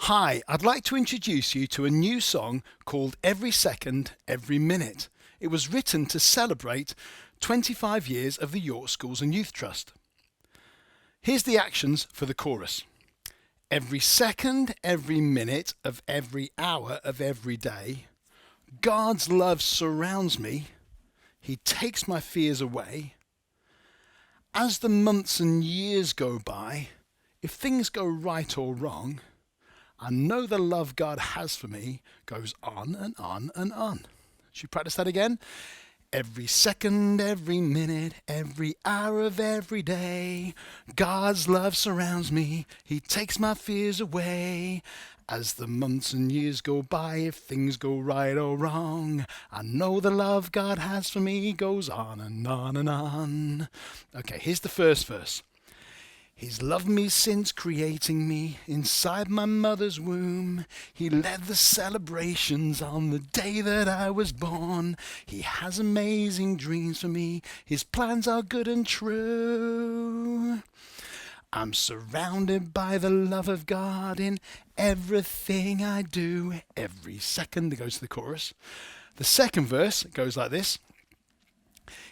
Hi, I'd like to introduce you to a new song called Every Second, Every Minute. It was written to celebrate 25 years of the York Schools and Youth Trust. Here's the actions for the chorus. Every second, every minute of every hour of every day, God's love surrounds me. He takes my fears away. As the months and years go by, if things go right or wrong, I know the love God has for me goes on and on and on. Should we practice that again? Every second, every minute, every hour of every day, God's love surrounds me. He takes my fears away. As the months and years go by, if things go right or wrong, I know the love God has for me goes on and on and on. Okay, here's the first verse. He's loved me since creating me inside my mother's womb. He led the celebrations on the day that I was born. He has amazing dreams for me. His plans are good and true. I'm surrounded by the love of God in everything I do. Every second, it goes to the chorus. The second verse goes like this.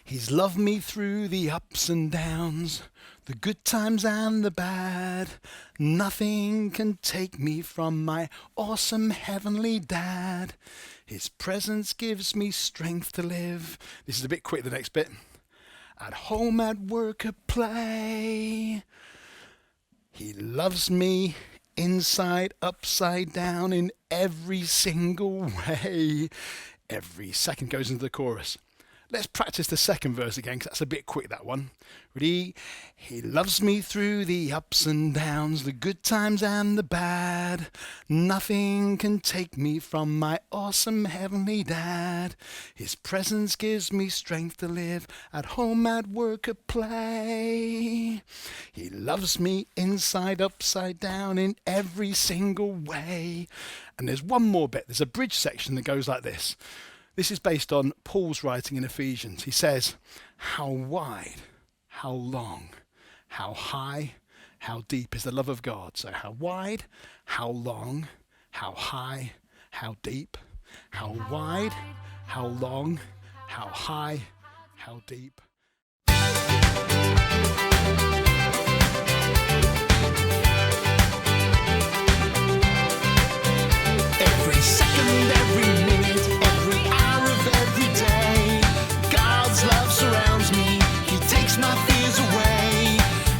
He's loved me through the ups and downs, the good times and the bad. Nothing can take me from my awesome heavenly dad. His presence gives me strength to live. This is a bit quick, the next bit. At home, at work, at play. He loves me inside, upside down, in every single way. Every second goes into the chorus. Let's practice the second verse again, because that's a bit quick, that one. Ready? He loves me through the ups and downs, the good times and the bad. Nothing can take me from my awesome heavenly dad. His presence gives me strength to live, at home, at work, at play. He loves me inside, upside down, in every single way. And there's one more bit. There's a bridge section that goes like this. This is based on Paul's writing in Ephesians. He says, how wide, how long, how high, how deep is the love of God. So how wide, how long, how high, how deep. How wide, how long, how high, how deep. Every second, every minute, every hour of every day, God's love surrounds me. He takes my fears away.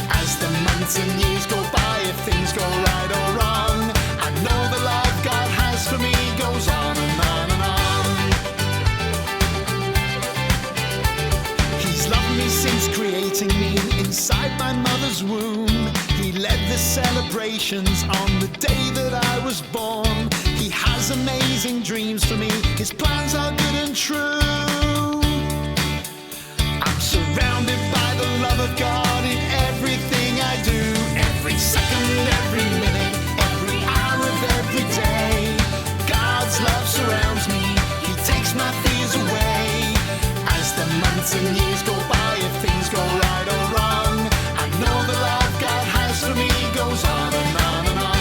As the months and years go by, if things go right or wrong, I know the love God has for me goes on and on and on. He's loved me since creating me inside my mother's womb. He led the celebrations on the day that I was born. He has amazing dreams for me. His plans are good and true. I'm surrounded by the love of God in everything I do. Every second, every minute, every hour of every day, God's love surrounds me. He takes my fears away. As the months and years go by, if things go right or wrong, I know the love God has for me goes on and on and on.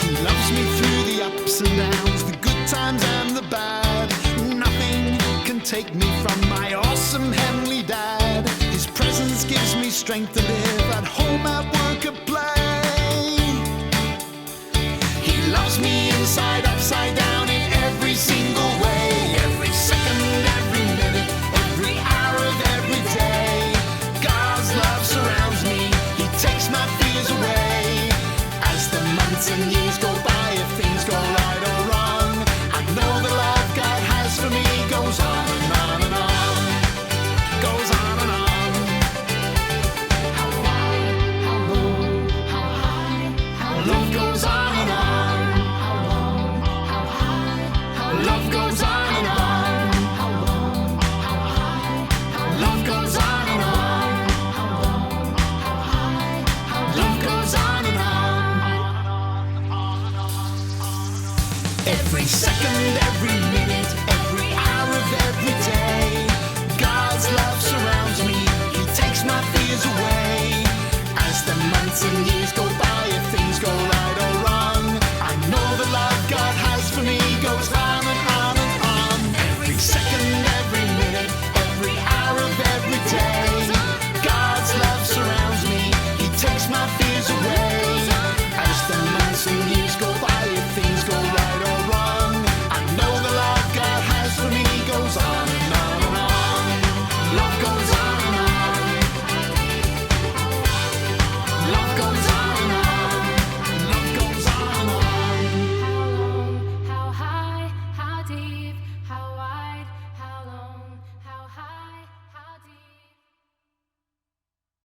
He loves me through the ups and downs, the good times and the bad. Nothing can take me from my awesome heavenly dad. His presence gives me strength to live, at home, at work, at play. He loves me inside, upside down, in every single way. Every second, every minute, every hour of every day, God's love surrounds me. He takes my fears away. As the months and years go by, if things go right or wrong, I know the love God has for me goes on and on and on. Goes on and on. How wide, how low, how high, how love goes on and on. How long, how high, how love goes on and on. How long, how high, how love goes on and on. How long, how high, how love goes on and on. Every second, every minute, every hour of every day, God's love surrounds me. He takes my fears away. As the months and years go